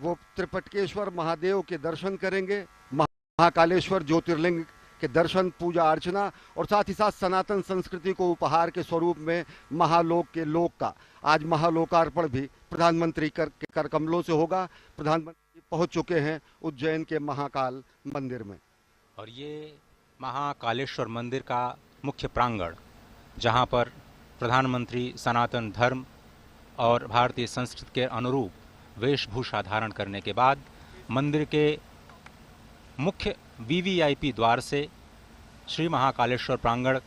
वो त्रिपटकेश्वर महादेव के दर्शन करेंगे, महाकालेश्वर ज्योतिर्लिंग के दर्शन, पूजा अर्चना, और साथ ही साथ सनातन संस्कृति को उपहार के स्वरूप में महालोक के लोक का आज महालोकार्पण भी प्रधानमंत्री कर कमलों से होगा। प्रधानमंत्री पहुंच चुके हैं उज्जैन के महाकाल मंदिर में। और ये महाकालेश्वर मंदिर का मुख्य प्रांगण, जहां पर प्रधानमंत्री सनातन धर्म और भारतीय संस्कृति के अनुरूप वेशभूषा धारण करने के बाद मंदिर के मुख्य वीवीआईपी द्वार से श्री महाकालेश्वर प्रांगण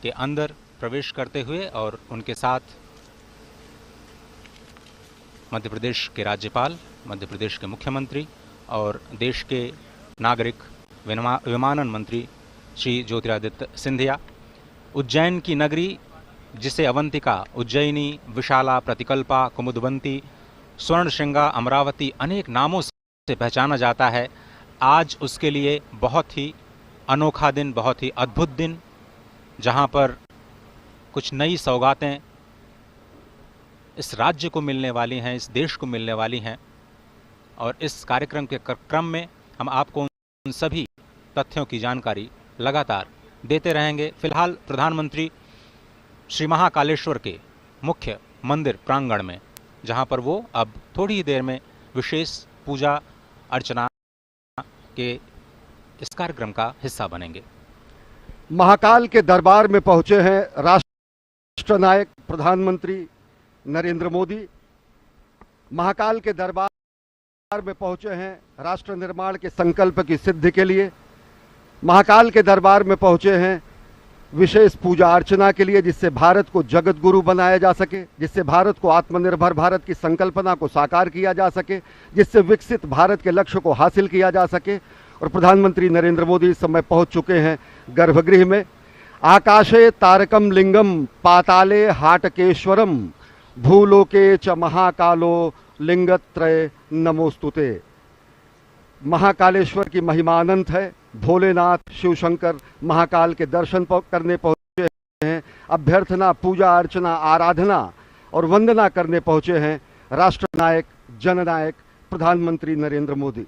के अंदर प्रवेश करते हुए और उनके साथ मध्य प्रदेश के राज्यपाल, मध्य प्रदेश के मुख्यमंत्री और देश के नागरिक विमानन मंत्री श्री ज्योतिरादित्य सिंधिया, उज्जैन की नगरी जिसे अवंतिका, उज्जैनी, विशाला, प्रतिकल्पा, कुमुदवंती, स्वर्णशृंगा, अमरावती अनेक नामों से पहचाना जाता है, आज उसके लिए बहुत ही अनोखा दिन, बहुत ही अद्भुत दिन, जहां पर कुछ नई सौगातें इस राज्य को मिलने वाली हैं, इस देश को मिलने वाली हैं। और इस कार्यक्रम के क्रम में हम आपको उन सभी तथ्यों की जानकारी लगातार देते रहेंगे। फिलहाल प्रधानमंत्री श्री महाकालेश्वर के मुख्य मंदिर प्रांगण में, जहां पर वो अब थोड़ी ही देर में विशेष पूजा अर्चना के इस कार्यक्रम का हिस्सा बनेंगे। महाकाल के दरबार में पहुंचे हैं राष्ट्र नायक प्रधानमंत्री नरेंद्र मोदी। महाकाल के दरबार में पहुंचे हैं राष्ट्र निर्माण के संकल्प की सिद्धि के लिए। महाकाल के दरबार में पहुंचे हैं विशेष पूजा अर्चना के लिए, जिससे भारत को जगत गुरु बनाया जा सके, जिससे भारत को आत्मनिर्भर भारत की संकल्पना को साकार किया जा सके, जिससे विकसित भारत के लक्ष्य को हासिल किया जा सके। और प्रधानमंत्री नरेंद्र मोदी इस समय पहुंच चुके हैं गर्भगृह में। आकाशे तारकम लिंगम पाताले हाटकेश्वरम भूलोके च महाकालो लिंगत्रय नमोस्तुते। महाकालेश्वर की महिमा अनंत है। भोलेनाथ शिव शंकर महाकाल के दर्शन करने पहुंचे हैं, अभ्यर्थना, पूजा अर्चना, आराधना और वंदना करने पहुंचे हैं राष्ट्र नायक, जननायक प्रधानमंत्री नरेंद्र मोदी।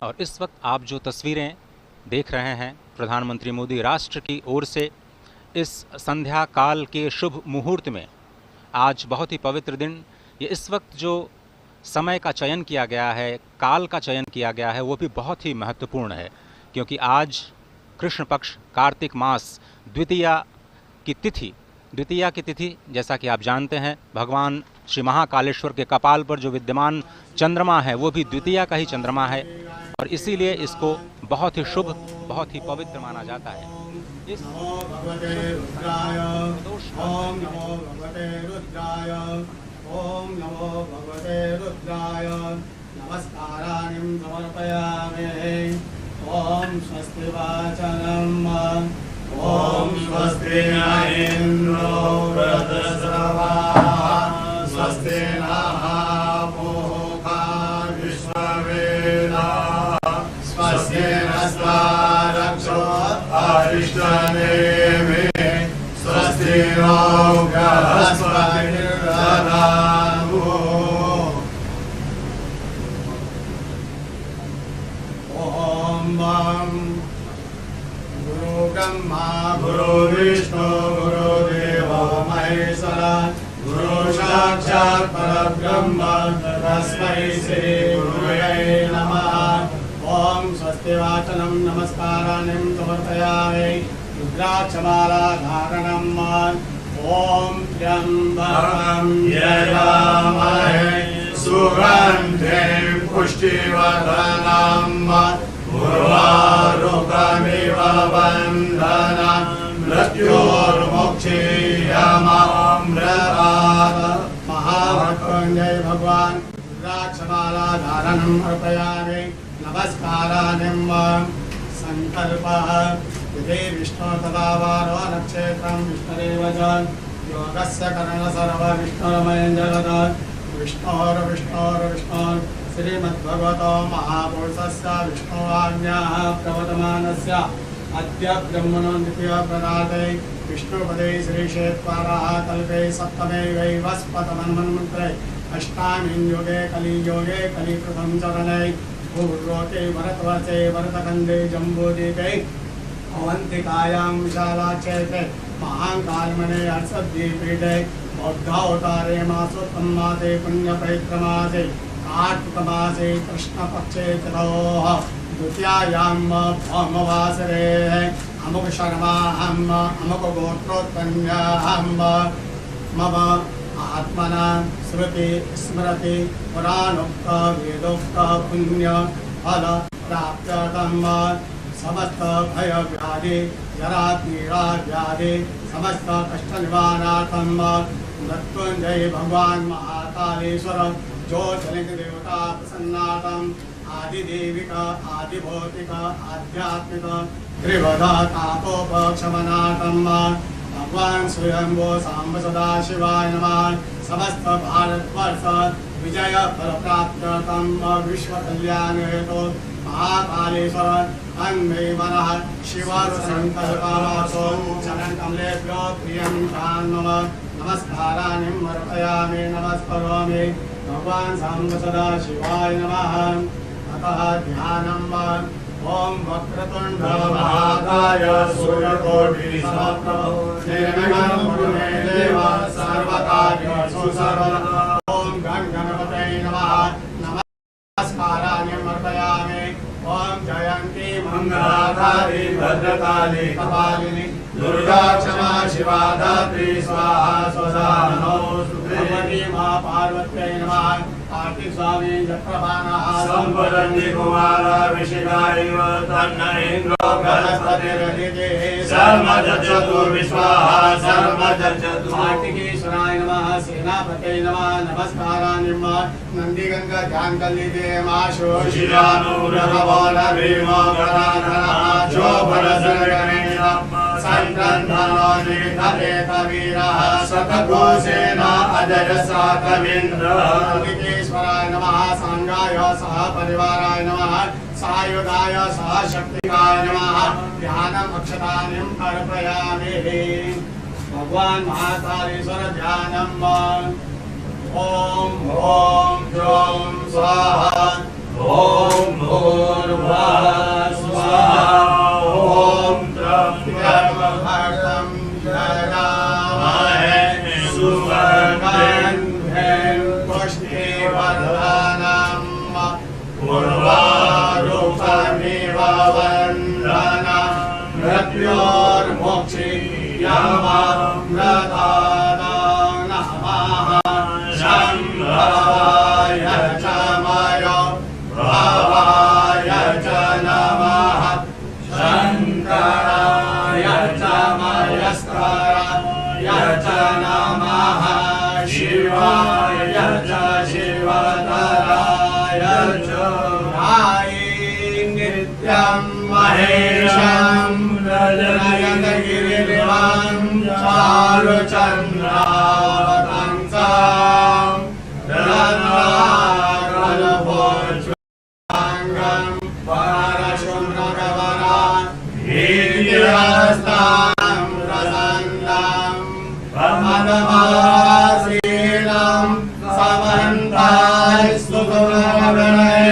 और इस वक्त आप जो तस्वीरें देख रहे हैं, प्रधानमंत्री मोदी राष्ट्र की ओर से इस संध्या काल के शुभ मुहूर्त में, आज बहुत ही पवित्र दिन, ये इस वक्त जो समय का चयन किया गया है, काल का चयन किया गया है, वो भी बहुत ही महत्वपूर्ण है, क्योंकि आज कृष्ण पक्ष कार्तिक मास द्वितीया की तिथि, जैसा कि आप जानते हैं, भगवान श्री महाकालेश्वर के कपाल पर जो विद्यमान चंद्रमा है वो भी द्वितीया का ही चंद्रमा है, और इसीलिए इसको बहुत ही शुभ, बहुत ही पवित्र माना जाता है। इस ओम नमो भगवते रुद्राय नमस्काराणि समर्पयामि। ओम स्वस्ति वाचनम। ओम स्वस्ति न इंद्रो वृद्धश्रवाः स्वस्ति नः पूषा विश्ववेदाः स्वस्ति नस्तारक्षो अरिष्टनेमिः स्वस्ति नो बृहस्पतिर्दधातु। ओम गुरु ब्रह्मा गुरु विष्णु गुरु देवो महेश्वरा गुरु साक्षात् परब्रह्म तस्मै श्री गुरुवे नमः। ओम स्वस्ति वाचनम नमस्काराणि समर्पयामि। रुद्राक्षमाला धारणम्। ओम त्र्यंबकं यजामहे सुगन्धिं पुष्टिवर्धनम् उर्वारुकमिव बन्धनं मृत्योर्मुक्षीयमामृतात्। महामृत्युंजय भगवान रुद्राक्षमाला धारणम् अर्पयामि। नमस्काराणि। संकल्पः यदि विष्णु तदा वारो नक्षत्रं विष्णुरेव च योगस्य कर्ण सर्व विष्णुरमयं जगत् विष्णोर्विष्णोर्विष्णोर् श्रीमद्भगवतो महापुरुषस्य विष्णुवाज्ञाः प्रवर्तमानस्य अद्य ब्रह्मणो द्वितीय प्रदाते विष्णुपदे श्रीक्षेत्राः कल्पे सप्तमे वैवस्पतमन्वन्मन्त्रे अष्टामीं योगे कलिप्रथम चरणे पूर्वोके भरतवर्षे भरतखंडे जम्बूदीपे अवंतिकायां विशालाक्षेत्रे महाकालमणे हर्षद्वीपीठे बौद्धावतारे मासोत्तम मासे पुण्यपैत्रमासे कार्तिकमासे कृष्णपक्षे चतुः द्वितीयायां भौमवासरे अमुक शर्माहम् अमुक गोत्रोत्पन्नाहम् मम आत्मना श्रुति स्मृति पुराणोक्त वेदोक्त पुण्य फल प्राप्त्यर्थं समस्त भय व्याधि जरा पीड़ा व्याधि समस्त कष्ट निवारणार्थं मृत्युंजय भगवान महाकालेश्वर ज्योतिर्लिंग देवता प्रसन्नार्थं आदिदेविक आदिभौतिक आध्यात्मिक त्रिवधा तापोपशमनार्थं भगवान स्वयंभो सांब सदा शिवाय नमः। समस्त भारतवर्ष विजय फल प्राप्त्यर्थं विश्व कल्याण हेतु महाकालेश्वर अन्मे मनः शिव संकल्पमासो चरण कमलेभ्यो प्रियं मम नमस्काराणि अर्पयामि नमस्करोमि भगवान सांब सदा शिवाय नमः। अतः ध्यानं ओम वक्रतुंड महाकाय सूर्यकोटि समप्रभ निर्विघ्नं कुरु मे देव सर्वकार्येषु सर्वदा। ओम गण गणपतये नमः नमस्काराणि अर्पयामि। ओम जयंती मंगलाकारि भद्रकाली कपालिनी दुर्गा क्षमा शिवा धात्री स्वाहा स्वधा नमोस्तुते। मां पार्वत्यै नमः। कार्तिक स्वामी जत्रभानः संवदन्ति कुमार विशिखाइव तन्न इन्द्रो बृहस्पतिरदिते सर्वजज्जतु विश्वाः सर्वजज्जतु। कार्तिकेश्वराय नमः सेनापतये नमः नमस्काराणि नंदीगंगा ध्यान कल्लिते माशो शिरानुरभवनभीमो गदाधरः चोभरसरगणेन संक्रन्धनोनिधरेतवीरः शतघोषेण अजयसा कवीन्द्रः। कार्तिकेश्वराय नमः सांगाय सह परिवाराय नमः सायुधाय सह शक्तिकाय नमः। ध्यानम् अक्षतानि अर्पयामि। भगवान महाकालेश्वर ध्यानम् ओम ओम ज्यों स्वाहा ओम भूर्भुवः स्वाहा ओम त्र्यम्बकं यजामहे सुगन्धिं पुष्टिवर्धनम् उर्वारुकमिव वन्दनं मृत्योर्मुक्षीयमामृतात् नमः। शम्भवाय च मयो भवाय च नमः। शङ्कराय च मयस्कराय च नमः। शिवाय च शिवतराय च नित्यं महेशं नयनगिरिं चारुचन्द्रावतंसं रत्नाकरभूषाङ्गं वरशुभ्रगवरं वीर्यहस्तं प्रसन्नं प्रमदमासीनं समन्तास्तुतगणै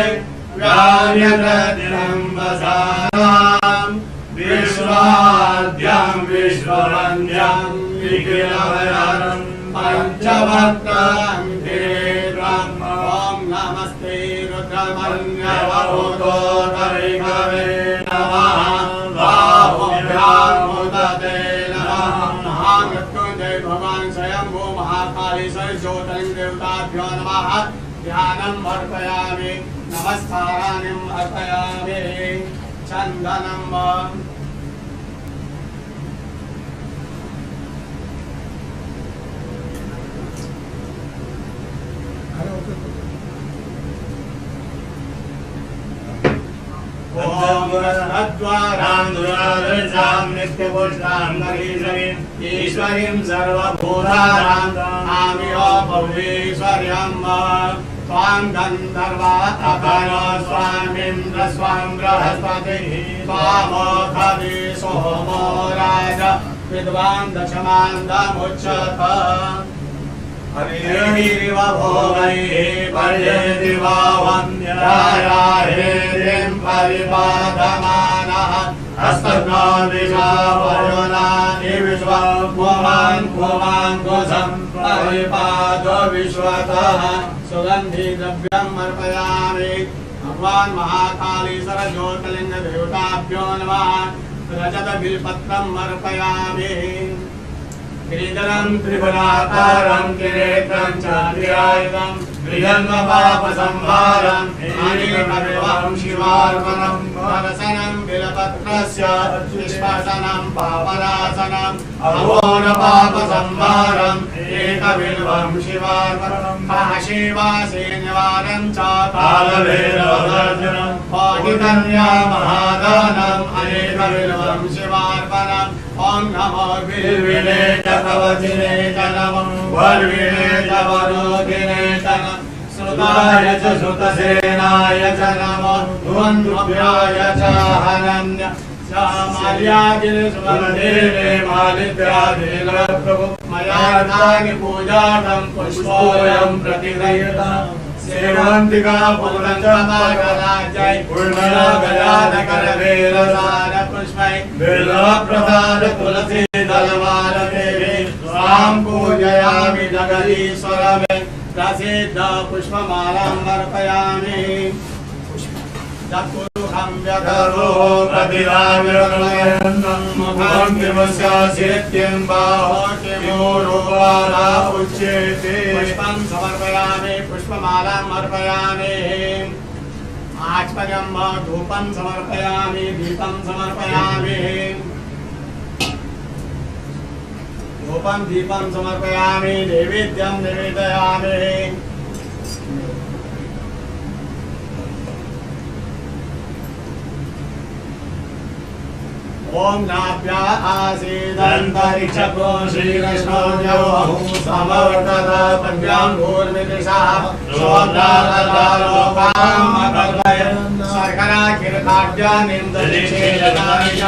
व्यार्यप्रतिरम्बसानां विश्वाद्यं विश्ववन्द्यं निखिलभयहरं पञ्चवक्त्रं तीव्रम्। ॐ नमस्ते रुद्रमन्यवभूतोदरिकवे नमः। बाहुभ्यां मुदते नमः। महामृत्युंजय भगवान स्वयंभू महाकालेश्वर ज्योतिर्लिंग देवताभ्यो नमः। ध्यानम् अर्पयामि नमस्काराणि अर्पयामि। चन्दनम् ईश्वरीं सर्वभूतानां आमियो भवेश्वर्यं त्वां गन्धर्वातकनो स्वामिन्द्र स्वां बृहस्पतिः त्वामोखदि सोमो। सोमो राज विद्वान् दशमान्दमुच्यत। ॐ नमस्ते रुद्रमन्यवभूतोदरिकवे नमः। वाहुभ्यां मुदते नमः। महामृत्युंजय भगवान् स्वयंभू महाकालेश्वर ज्योतिर्लिंग देवताभ्यो नमः। ध्यानम् अर्पयामि नमस्काराणि अर्पयामि। चन्दनम् भगवान महाकालेश्वर हरिरिव भोगैः पर्येति वावन्द्यायाहेतिं परिपादमानः हस्तघ्नो दिशा वरुणानि विश्वं पुमाङ्कुशं परिपादो विश्वतः सुगन्धि द्रव्यम् अर्पयामि भगवान् महाकालीश्वर ज्योतिर्लिंग देवताभ्यो नमः रजत बिल्पत्रम् अर्पयामि गिरिधरं त्रिपुराकारं किरीटं चान्द्रियायुधं बृहन्मपापसंहारं अनिलकविवं शिवार्पणं वरसनं बिलपत्रस्य विश्वासनं पापनाशनं अघोरपापसंहारम् एकबिल्वं शिवार्पणं काशीवासीनिवारं च कालभैरववर्जनं पाठितन्या महादानम् अनेकबिल्वं शिवार्पणम् ओम नमो बिल्विने च कवचिने च नमो वर्विणे च वरोधिने च नमो श्रुताय च श्रुतसेनाय च नमो ध्वन्द्वभ्याय च हनन्य माल्यागिरिसुमदेवे मालिद्यादिप्रभु मया नानि पूजार्थं पुष्पोऽयं प्रतिगृह्यताम् सेवन्तिका पूर्णचमागराजै पूर्णगजानकरवेरसार पुष्पै बिल्वप्रसाद तुलसी दलमालदेवी स्वां पूजयामि जगदीश्वरमे प्रसिद्ध पुष्पमालां अर्पयामि चतुर्मुखं व्यधरो प्रतिदाव्यन्नं मुखं किमस्यासित्यं बाहो किमूरुपादा उच्यते पुष्पं समर्पयामि पुष्पमालाम् अर्पयामि आचमनं धूपं समर्पयामि दीपं समर्पयामि धूपं दीपं समर्पयामि नैवेद्यं निवेदयामि ओम नाभ्या आसीदन्तरिक्षको श्रीकृष्णो जयो समवर्तत पद्भ्यां भूर्मिदिशः शोभ्रालोकामकल्पयन् शर्करा किरकाढ्यानिन्दलिक्षेदनानि च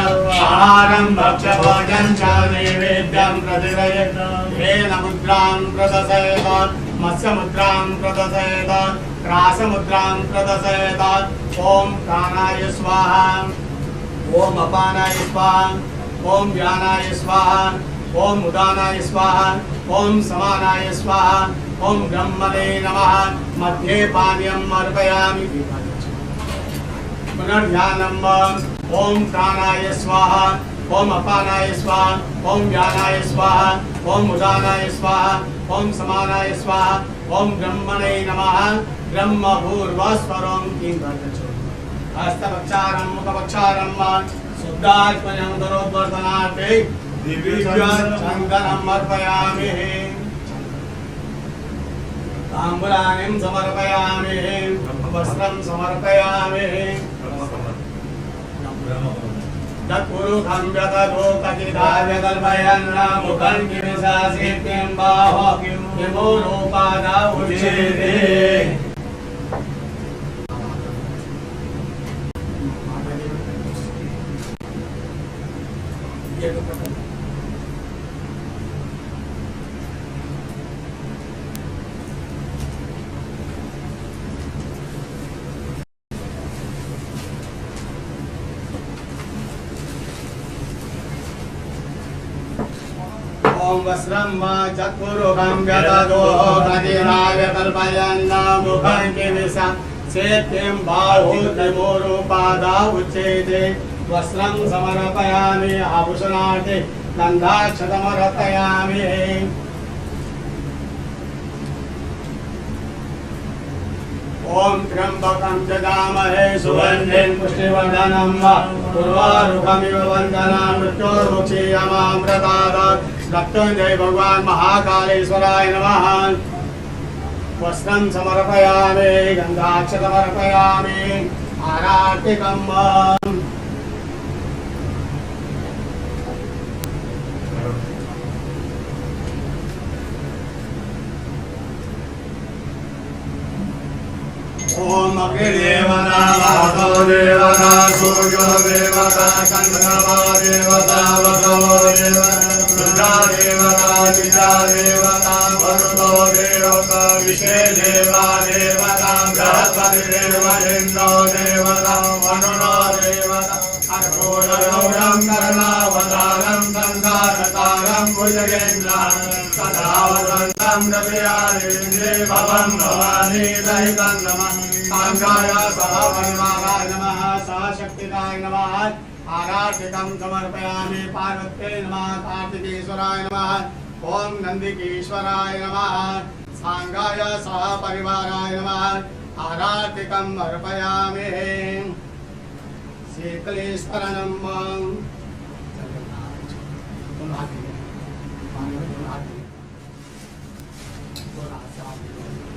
आहारं भक्ष्यभोजनं च नैवेद्यं प्रतिदयेत् येन मुद्रां प्रदशयत मत्स्यमुद्रां प्रदशयत क्रासमुद्रां प्रदशयत ओम प्राणाय स्वाहा ओम अपानाय स्वाहा ओम व्यानाय स्वाहा ओम उदानाय स्वाहा ओम समानाय स्वाहा ओम ब्रह्मणे नमः मध्ये पानीयम् अर्पयामि पुनर्ध्यानम् ओम प्राणाय स्वाहा ओम अपानाय स्वाहा ओम व्यानाय स्वाहा ओम उदानाय स्वाहा ओम समानाय स्वाहा ओम ब्रह्मणे नमः ब्रह्मभूर्वस्वरं किं हस्तपक्षारं मुखपक्षारं शुद्धात्मनं दरोद्वर्धनार्थे दिव्यचन्दनम् अर्पयामि ताम्बूलानिं समर्पयामि वस्त्रं समर्पयामि तत्पुरुषं व्यततो कथिताव्यकल्पयन् मुखं किमिशासित्यं बाहो किमूलोपादा उच्यते ओम वस्त्रं चतुर्मुखं व्यततो कथिताव्यकल्पयन् मुखं किमिशासित्यं बाहो किमूलोपादा उच्यते वस्त्रं समर्पयामि आभूषणार्थे गन्धाक्षतमर्पयामि ओम त्र्यंबकं यजामहे सुगन्धिं पुष्टिवर्धनं उर्वारुकमिव वन्दनान् मृत्योर्मुक्षीयमामृतात् मृत्युञ्जय भगवान् महाकालेश्वराय नमः वस्त्रं समर्पयामि गन्धाक्षतमर्पयामि आरार्तिकम् ओम अग्निदेवता वातो देवता सूर्यो देवता चंद्रमा देवता वसवो देवता देवता दिशा देवता वरुणो देवता विषे देवा देवता बृहस्पति देव इंद्रो देवता वरुणो देवता अर्कोणं कर्णावतारं संघारतारं भुजगेन्द्रं सदा वसन्तं रविवारेन्द्रे भवं भवानी दहितं नमः कांगाय सह परिवाराय नमः सह शक्तिदाय नमः आराधिकं समर्पयामि पार्वत्यै नमः कार्तिकेश्वराय नमः ओम नंदिकेश्वराय नमः सांगाय सह परिवाराय नमः आराधिकं अर्पयामि शीतलेश्वरनं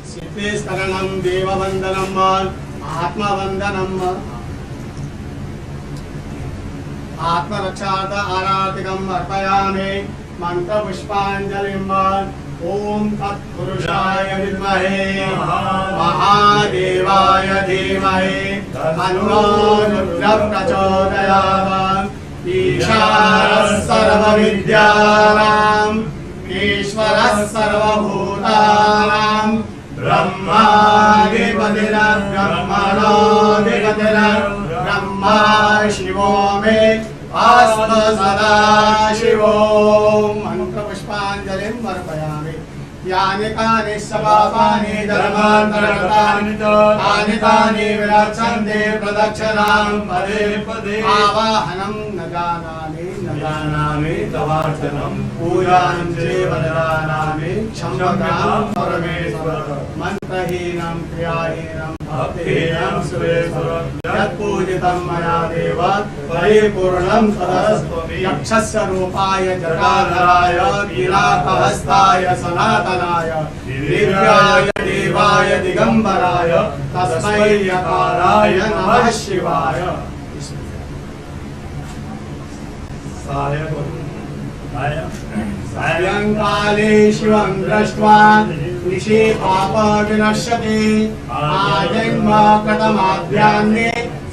शीतलेश्वरनं देववंदनं आत्मवंदनं आत्मरक्षार्थ आराधिकम् अर्पयामि मंत्रपुष्पाञ्जलिं ओम तत्पुरुषाय विद्महे महादेवाय धीमहि तन्नो रुद्रः प्रचोदयात् ईशानः सर्वविद्यानां ईश्वरः सर्वभूतानां ब्रह्माधिपतिर्ब्रह्मणोऽधिपतिर् ब्रह्मा शिवो मे आस्म सदा शिवो मंत्रपुष्पाञ्जलिं अर्पयामि यानि कानि पापानि धर्मान्तरकृतानि तानि तानि विरक्षन्ते प्रदक्षिणां पदे पदे आवाहनं न जानामि तवार्चनं पूजां चैव न जानामि क्षम्यतां परमेश्वर मन्त्रहीनं क्रियाहीनं भक्तिहीनं सुरेश्वर यत्पूजितं मया देव परिपूर्णं तदस्तु यक्षस्य रूपाय जटाधराय कीलाकहस्ताय सनातनाय दिव्याय देवाय दिगंबराय तस्मै यकाराय नमः शिवाय सायंकाले शिवं दृष्ट्वा निशि पापविनश्यति आजन्म कृतमाद्यान्ने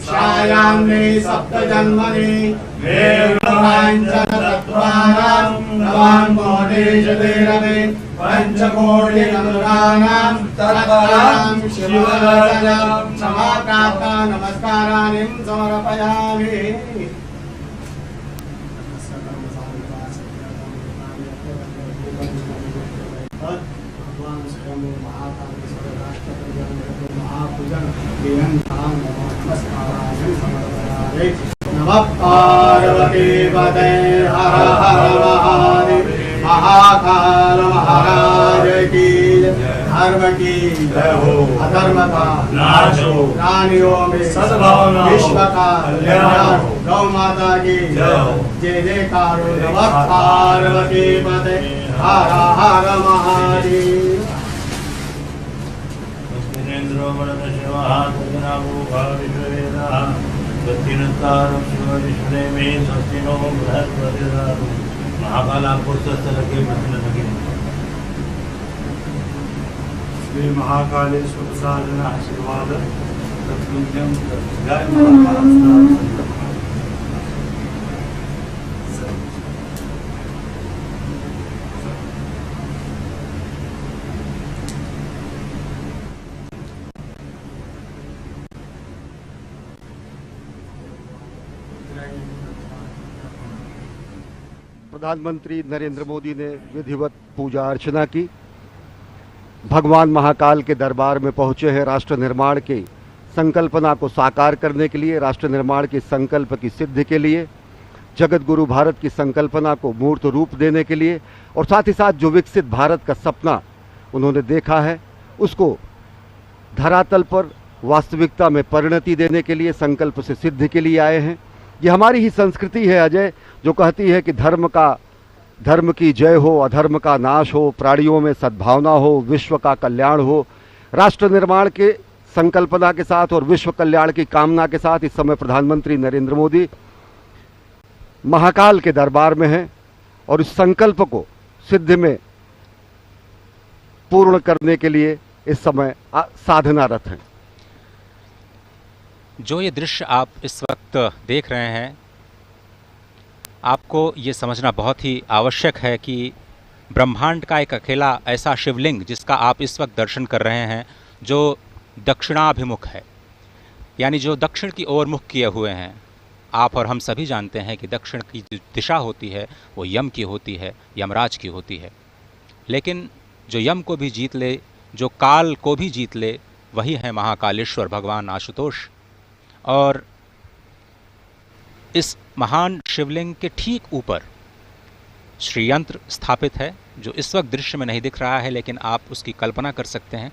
छायान्ने सप्तजन्मनि देवाञ्चनतत्त्वानां नवान् कोटिशतेरवे पञ्चकोटिनमृगाणां तत्त्वानां शिवदर्शनं क्षमाप्राप्ता नमस्काराणि समर्पयामि भगवान स्वयं महाकालेश्वर राष्ट्रपति महापूजन नमस्काराय समर्पयामि नमः पार्वती पते हर हर महादेव महाकाल महाराज की धर्म की जय हो अधर्म का नाश हो प्राणियों में सद्भावना विश्व का कल्याण हो गौ माता की जय हो जय जयकार हो नमः पार्वती पते हर हर महादेव श्री महाकालेश्वर साधना आशीर्वाद तत्पुण्यम जय महाकाल। प्रधानमंत्री नरेंद्र मोदी ने विधिवत पूजा अर्चना की। भगवान महाकाल के दरबार में पहुंचे हैं राष्ट्र निर्माण की संकल्पना को साकार करने के लिए, राष्ट्र निर्माण के संकल्प की सिद्धि के लिए, जगत गुरु भारत की संकल्पना को मूर्त रूप देने के लिए और साथ ही साथ जो विकसित भारत का सपना उन्होंने देखा है उसको धरातल पर वास्तविकता में परिणति देने के लिए, संकल्प से सिद्धि के लिए आए हैं। ये हमारी ही संस्कृति है अजय, जो कहती है कि धर्म की जय हो, अधर्म का नाश हो, प्राणियों में सद्भावना हो, विश्व का कल्याण हो। राष्ट्र निर्माण के संकल्पना के साथ और विश्व कल्याण की कामना के साथ इस समय प्रधानमंत्री नरेंद्र मोदी महाकाल के दरबार में हैं और इस संकल्प को सिद्धि में पूर्ण करने के लिए इस समय साधनारत हैं। जो ये दृश्य आप इस वक्त देख रहे हैं, आपको ये समझना बहुत ही आवश्यक है कि ब्रह्मांड का एक अकेला ऐसा शिवलिंग जिसका आप इस वक्त दर्शन कर रहे हैं, जो दक्षिणाभिमुख है, यानी जो दक्षिण की ओर मुख किए हुए हैं। आप और हम सभी जानते हैं कि दक्षिण की जो दिशा होती है वो यम की होती है, यमराज की होती है। लेकिन जो यम को भी जीत ले, जो काल को भी जीत ले, वही है महाकालेश्वर भगवान आशुतोष। और इस महान शिवलिंग के ठीक ऊपर श्रीयंत्र स्थापित है, जो इस वक्त दृश्य में नहीं दिख रहा है, लेकिन आप उसकी कल्पना कर सकते हैं।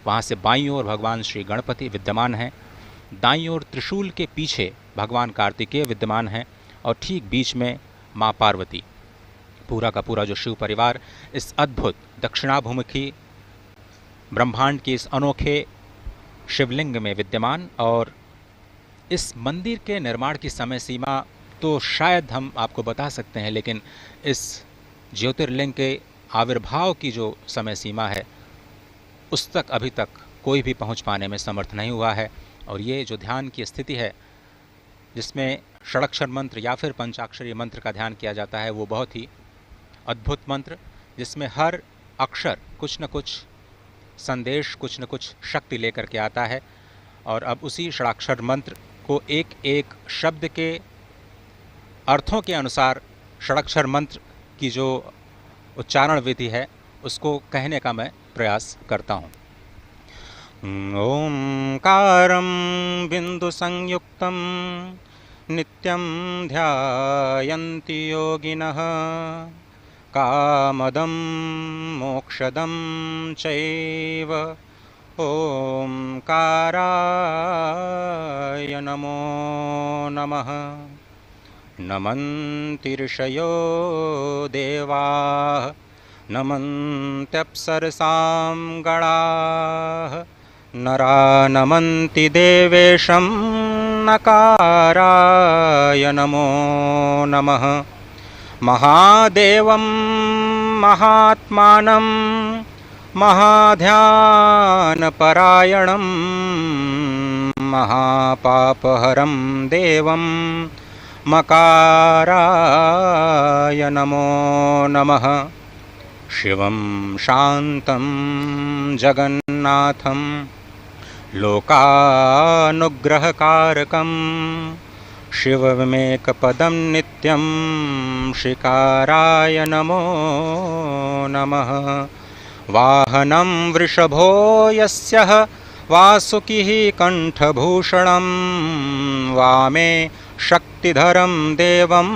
वहाँ से बाईं ओर भगवान श्री गणपति विद्यमान हैं, दाईं ओर त्रिशूल के पीछे भगवान कार्तिकेय विद्यमान हैं, और ठीक बीच में माँ पार्वती। पूरा का पूरा जो शिव परिवार इस अद्भुत दक्षिणाभिमुखी ब्रह्मांड के इस अनोखे शिवलिंग में विद्यमान। और इस मंदिर के निर्माण की समय सीमा तो शायद हम आपको बता सकते हैं, लेकिन इस ज्योतिर्लिंग के आविर्भाव की जो समय सीमा है उस तक अभी तक कोई भी पहुंच पाने में समर्थ नहीं हुआ है। और ये जो ध्यान की स्थिति है, जिसमें षडाक्षर मंत्र या फिर पंचाक्षरी मंत्र का ध्यान किया जाता है, वो बहुत ही अद्भुत मंत्र, जिसमें हर अक्षर कुछ न कुछ संदेश, कुछ न कुछ शक्ति लेकर के आता है। और अब उसी षडाक्षर मंत्र को एक एक शब्द के अर्थों के अनुसार षडाक्षर मंत्र की जो उच्चारण विधि है उसको कहने का मैं प्रयास करता हूँ। ओंकारं बिंदु संयुक्तं नित्यं ध्यायन्ति योगिनः कामदं मोक्षदं चैव ओंकाराय नमो नमः। नमन्ति ऋषयो देवाः नमन्त्यप्सरसां गणाः नरा नमन्ति देवेशं नकाराय नमो नमः। महादेवं महात्मानं महाध्यानपरायणं महापापहरं देवं मकाराय नमो नमः। शिवं शान्तं जगन्नाथं लोकानुग्रहकारकं शिवमेकपदं नित्यं शिकाराय नमो नमः। वाहनं वृषभो यस्यः वासुकिः कंठभूषणं वामे शक्तिधरं देवं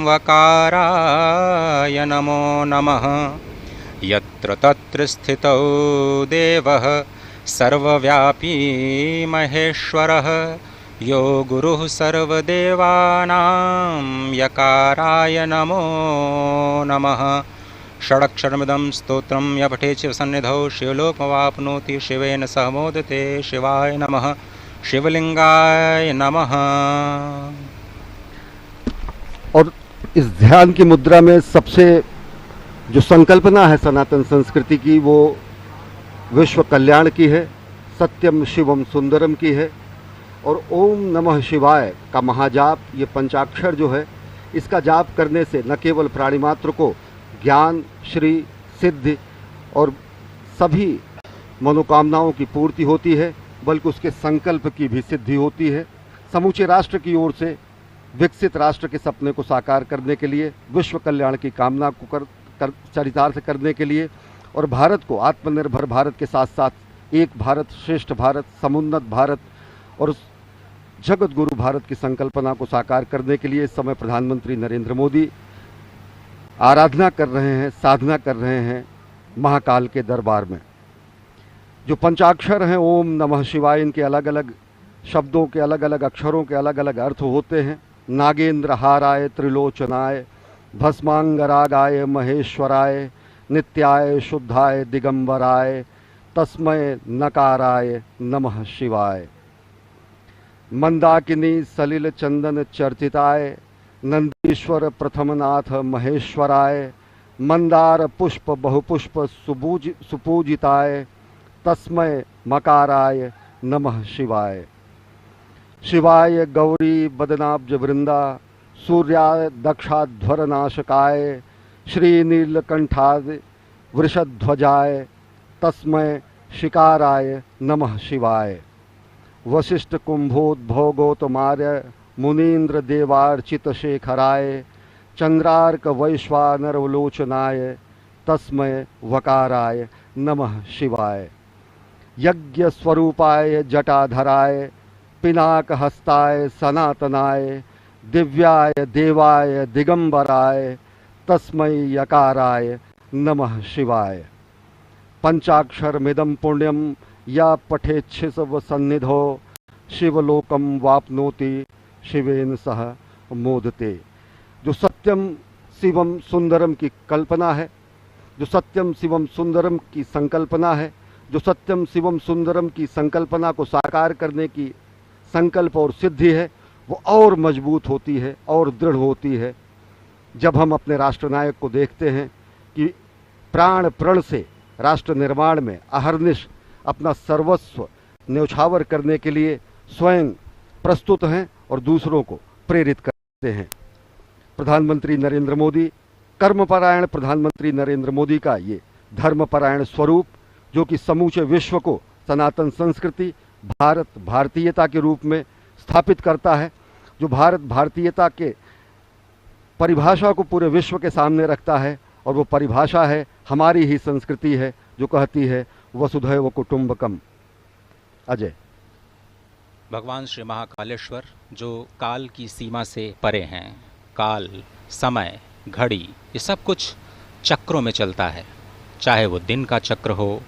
वकाराय नमो नमः। यत्र तत्र स्थितौ देवः सर्वव्यापी महेश्वरः यो गुरुः सर्वदेवानां यकाराय नमो नमः। षडक्षरमिदं स्तोत्रं य पठेत् शिवसन्निधौ शिवलोकमवाप्नोति शिवेन सह मोदते। शिवाय नमः। शिवलिंगाय नमः। और इस ध्यान की मुद्रा में सबसे जो संकल्पना है सनातन संस्कृति की, वो विश्व कल्याण की है, सत्यम शिवम सुंदरम की है। और ओम नमः शिवाय का महाजाप, ये पंचाक्षर जो है, इसका जाप करने से न केवल प्राणी मात्र को ज्ञान, श्री, सिद्धि और सभी मनोकामनाओं की पूर्ति होती है, बल्कि उसके संकल्प की भी सिद्धि होती है। समूचे राष्ट्र की ओर से विकसित राष्ट्र के सपने को साकार करने के लिए, विश्व कल्याण की कामना को चरितार्थ करने के लिए, और भारत को आत्मनिर्भर भारत के साथ साथ एक भारत श्रेष्ठ भारत, समुन्नत भारत और जगत गुरु भारत की संकल्पना को साकार करने के लिए इस समय प्रधानमंत्री नरेंद्र मोदी आराधना कर रहे हैं, साधना कर रहे हैं महाकाल के दरबार में। जो पंचाक्षर हैं ओम नमः शिवाय, इनके अलग अलग शब्दों के, अलग अलग अक्षरों के अलग अलग अर्थ होते हैं। नागेंद्र हाराय त्रिलोचनाय भस्मांगरागाय महेश्वराय नित्याय शुद्धाय दिगंबराय तस्मय नकाराय नमः शिवाय। मंदाकिनी सलिल चंदन चर्चिताय नंदीश्वर प्रथमनाथ महेश्वराय मंदार पुष्प बहुपुष्प सुपूजिताय तस्मय मकाराय नमः शिवाय। शिवाय गौरी बदनाब्ज वृंदा सूर्याय दक्षाध्वरनाशकाय श्रीनीलकंठाय वृषध्वजाय तस्मै शिकाराय नमः शिवाय। वशिष्ठ कुंभोद्भोगोतमार्य मुनीन्द्र देवार्चित शेखराय चंद्रार्क वैश्वानरवलोचनाय तस्मै वकाराय नमः शिवाय। यज्ञ स्वरूपाय जटाधराय पिनाक हस्ताय सनातनाय दिव्याय देवाय दिगंबराय तस्मै यकाराय नमः शिवाय। पंचाक्षरमिदं पुण्यम या पठेच्छिव सन्निधो शिवलोकम वाप्नोति शिवेन सह मोदते। जो सत्यम शिवम सुंदरम की कल्पना है, जो सत्यम शिवम सुंदरम की संकल्पना है, जो सत्यम शिवम सुंदरम की संकल्पना को साकार करने की संकल्प और सिद्धि है, वो और मजबूत होती है और दृढ़ होती है जब हम अपने राष्ट्रनायक को देखते हैं कि प्राण प्रण से राष्ट्र निर्माण में अहर्निश अपना सर्वस्व न्यौछावर करने के लिए स्वयं प्रस्तुत हैं और दूसरों को प्रेरित करते हैं। प्रधानमंत्री नरेंद्र मोदी, कर्मपरायण प्रधानमंत्री नरेंद्र मोदी का ये धर्मपरायण स्वरूप, जो कि समूचे विश्व को सनातन संस्कृति, भारत भारतीयता के रूप में स्थापित करता है, जो भारत भारतीयता के परिभाषा को पूरे विश्व के सामने रखता है, और वो परिभाषा है हमारी ही संस्कृति है जो कहती है वसुधैव कुटुंबकम। अजय। भगवान श्री महाकालेश्वर जो काल की सीमा से परे हैं, काल, समय, घड़ी, ये सब कुछ चक्रों में चलता है, चाहे वो दिन का चक्र हो,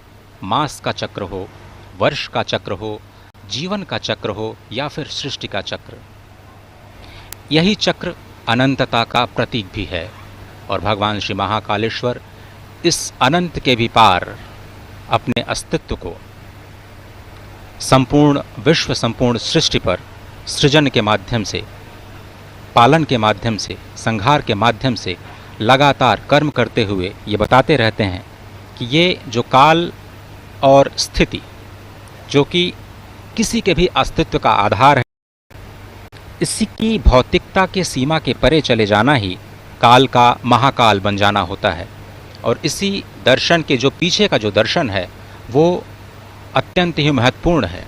मास का चक्र हो, वर्ष का चक्र हो, जीवन का चक्र हो या फिर सृष्टि का चक्र। यही चक्र अनंतता का प्रतीक भी है और भगवान श्री महाकालेश्वर इस अनंत के भी पार अपने अस्तित्व को संपूर्ण विश्व, संपूर्ण सृष्टि पर सृजन के माध्यम से, पालन के माध्यम से, संहार के माध्यम से लगातार कर्म करते हुए ये बताते रहते हैं कि ये जो काल और स्थिति, जो कि किसी के भी अस्तित्व का आधार है, इसी की भौतिकता के सीमा के परे चले जाना ही काल का महाकाल बन जाना होता है। और इसी दर्शन के जो पीछे का जो दर्शन है वो अत्यंत ही महत्वपूर्ण है।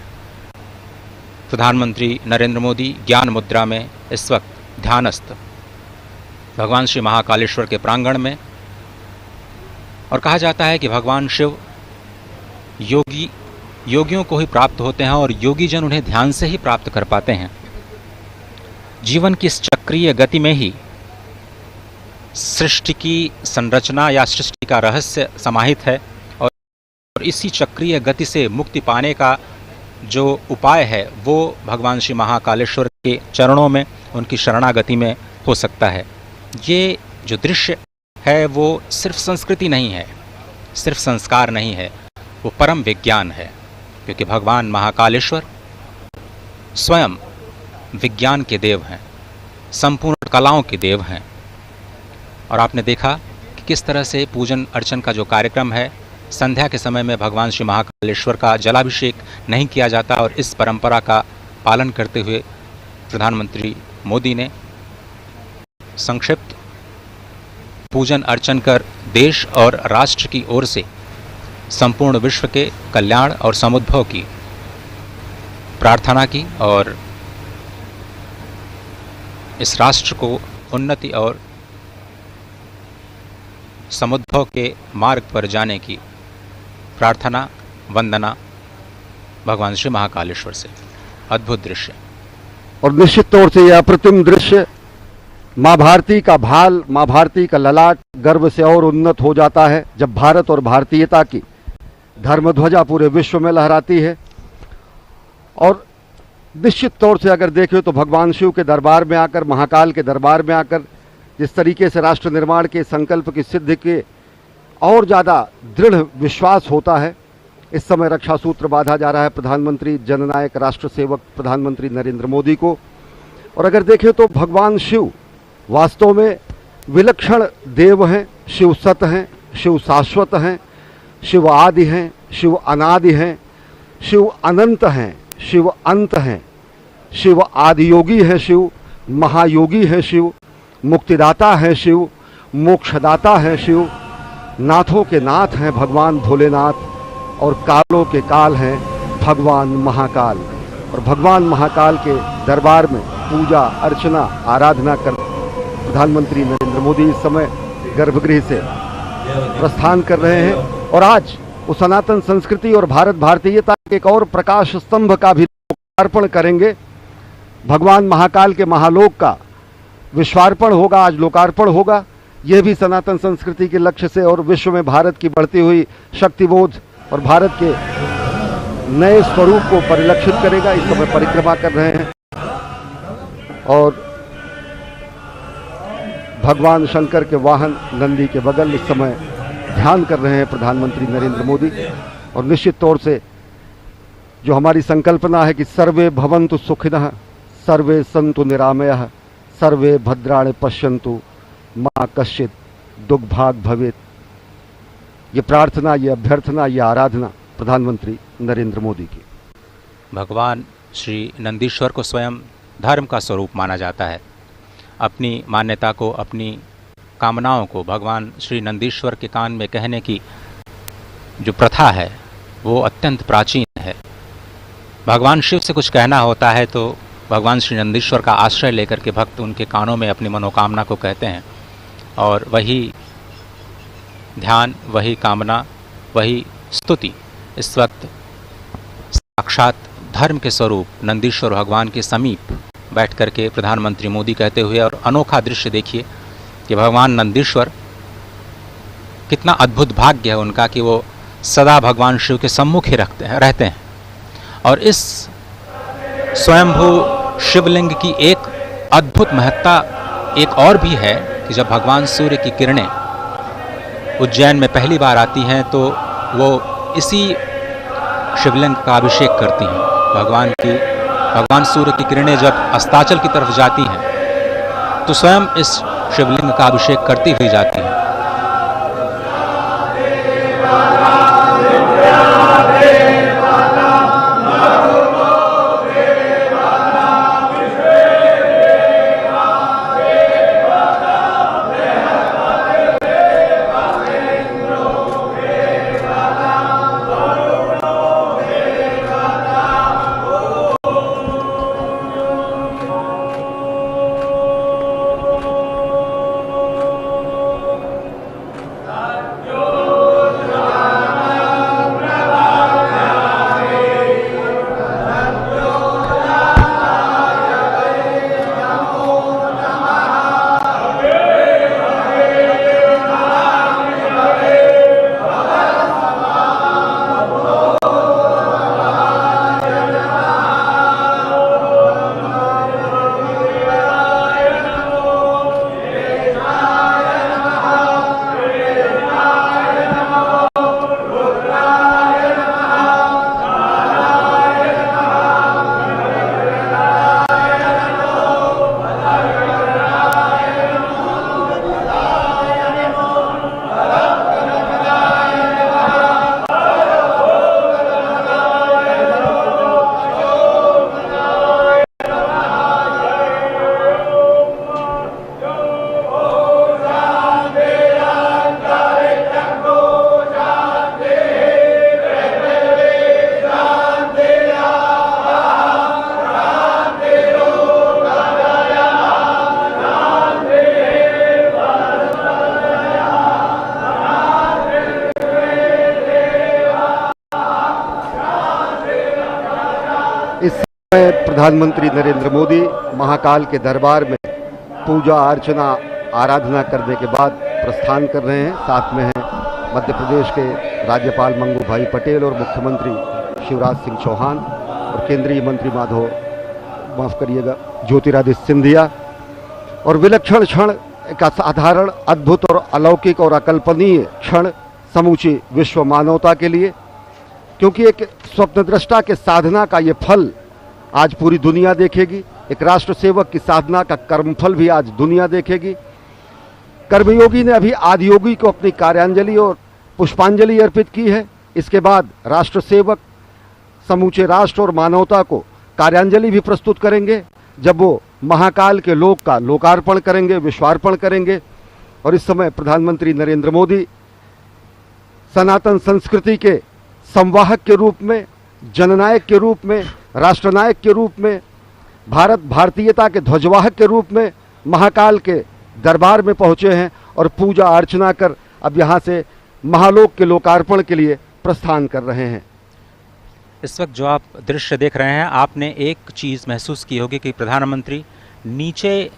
प्रधानमंत्री नरेंद्र मोदी ज्ञान मुद्रा में इस वक्त ध्यानस्थ भगवान श्री महाकालेश्वर के प्रांगण में, और कहा जाता है कि भगवान शिव योगियों को ही प्राप्त होते हैं और योगी जन उन्हें ध्यान से ही प्राप्त कर पाते हैं। जीवन की इस चक्रीय गति में ही सृष्टि की संरचना या सृष्टि का रहस्य समाहित है, और इसी चक्रीय गति से मुक्ति पाने का जो उपाय है वो भगवान श्री महाकालेश्वर के चरणों में, उनकी शरणागति में हो सकता है। ये जो दृश्य है वो सिर्फ संस्कृति नहीं है, सिर्फ संस्कार नहीं है, वो परम विज्ञान है, क्योंकि भगवान महाकालेश्वर स्वयं विज्ञान के देव हैं, संपूर्ण कलाओं के देव हैं। और आपने देखा कि किस तरह से पूजन अर्चन का जो कार्यक्रम है, संध्या के समय में भगवान श्री महाकालेश्वर का जलाभिषेक नहीं किया जाता, और इस परंपरा का पालन करते हुए प्रधानमंत्री मोदी ने संक्षिप्त पूजन अर्चन कर देश और राष्ट्र की ओर से संपूर्ण विश्व के कल्याण और समुद्भव की प्रार्थना की, और इस राष्ट्र को उन्नति और समुद्भव के मार्ग पर जाने की प्रार्थना, वंदना भगवान श्री महाकालेश्वर से। अद्भुत दृश्य। और निश्चित तौर से यह अप्रतिम दृश्य, माँ भारती का भाल, माँ भारती का ललाट गर्व से और उन्नत हो जाता है जब भारत और भारतीयता की धर्मध्वजा पूरे विश्व में लहराती है। और निश्चित तौर से अगर देखें तो भगवान शिव के दरबार में आकर, महाकाल के दरबार में आकर जिस तरीके से राष्ट्र निर्माण के संकल्प की सिद्धि के और ज़्यादा दृढ़ विश्वास होता है। इस समय रक्षा सूत्र बांधा जा रहा है प्रधानमंत्री जननायक राष्ट्र सेवक प्रधानमंत्री नरेंद्र मोदी को। और अगर देखें तो भगवान शिव वास्तव में विलक्षण देव हैं, शिव सत हैं, शिव शाश्वत हैं, शिव आदि हैं, शिव अनादि हैं, शिव अनंत हैं, शिव अंत हैं। शिव आदियोगी है, शिव महायोगी है, शिव मुक्तिदाता है, शिव मोक्षदाता है, शिव नाथों के नाथ हैं भगवान भोलेनाथ, और कालों के काल हैं भगवान महाकाल। और भगवान महाकाल के दरबार में पूजा अर्चना आराधना कर प्रधानमंत्री नरेंद्र मोदी इस समय गर्भगृह से प्रस्थान कर रहे हैं। और आज वो सनातन संस्कृति और भारत भारतीयता के एक और प्रकाश स्तंभ का भी लोकार्पण करेंगे। भगवान महाकाल के महालोक का विश्वार्पण होगा, आज लोकार्पण होगा। यह भी सनातन संस्कृति के लक्ष्य से और विश्व में भारत की बढ़ती हुई शक्तिबोध और भारत के नए स्वरूप को परिलक्षित करेगा। इस समय परिक्रमा कर रहे हैं और भगवान शंकर के वाहन नंदी के बगल इस समय ध्यान कर रहे हैं प्रधानमंत्री नरेंद्र मोदी। और निश्चित तौर से जो हमारी संकल्पना है कि सर्वे भवन्तु सुखिनः, सर्वे सन्तु निरामयः, सर्वे भद्राणि पश्यन्तु मा कश्चित् दुर्भाग् भवेत्, ये प्रार्थना, ये अभ्यर्थना, ये आराधना प्रधानमंत्री नरेंद्र मोदी की। भगवान श्री नंदीश्वर को स्वयं धर्म का स्वरूप माना जाता है। अपनी मान्यता को, अपनी कामनाओं को भगवान श्री नंदीश्वर के कान में कहने की जो प्रथा है वो अत्यंत प्राचीन है। भगवान शिव से कुछ कहना होता है तो भगवान श्री नंदीश्वर का आश्रय लेकर के भक्त उनके कानों में अपनी मनोकामना को कहते हैं, और वही ध्यान, वही कामना, वही स्तुति इस वक्त साक्षात धर्म के स्वरूप नंदीश्वर भगवान के समीप बैठ करके प्रधानमंत्री मोदी कहते हुए। और अनोखा दृश्य देखिए कि भगवान नंदीश्वर, कितना अद्भुत भाग्य है उनका कि वो सदा भगवान शिव के सम्मुख ही रहते हैं। और इस स्वयंभू शिवलिंग की एक अद्भुत महत्ता एक और भी है कि जब भगवान सूर्य की किरणें उज्जैन में पहली बार आती हैं तो वो इसी शिवलिंग का अभिषेक करती हैं। भगवान सूर्य की किरणें जब अस्ताचल की तरफ जाती हैं तो स्वयं इस शिवलिंग का अभिषेक करती हुई जाती हैं। प्रधानमंत्री नरेंद्र मोदी महाकाल के दरबार में पूजा अर्चना आराधना करने के बाद प्रस्थान कर रहे हैं। साथ में हैं मध्य प्रदेश के राज्यपाल मंगू भाई पटेल और मुख्यमंत्री शिवराज सिंह चौहान और केंद्रीय मंत्री ज्योतिरादित्य सिंधिया। और विलक्षण क्षण, एक असाधारण, अद्भुत और अलौकिक और अकल्पनीय क्षण समूची विश्व मानवता के लिए, क्योंकि एक स्वप्नदृष्टा के साधना का ये फल आज पूरी दुनिया देखेगी। एक राष्ट्र सेवक की साधना का कर्मफल भी आज दुनिया देखेगी। कर्मयोगी ने अभी आदियोगी को अपनी कार्यांजलि और पुष्पांजलि अर्पित की है। इसके बाद राष्ट्र सेवक समूचे राष्ट्र और मानवता को कार्यांजलि भी प्रस्तुत करेंगे जब वो महाकाल के लोक का लोकार्पण करेंगे, विश्वार्पण करेंगे। और इस समय प्रधानमंत्री नरेंद्र मोदी सनातन संस्कृति के संवाहक के रूप में, जननायक के रूप में, राष्ट्रनायक के रूप में, भारतीयता के ध्वजवाहक के रूप में महाकाल के दरबार में पहुंचे हैं और पूजा अर्चना कर अब यहाँ से महालोक के लोकार्पण के लिए प्रस्थान कर रहे हैं। इस वक्त जो आप दृश्य देख रहे हैं, आपने एक चीज़ महसूस की होगी कि प्रधानमंत्री नीचे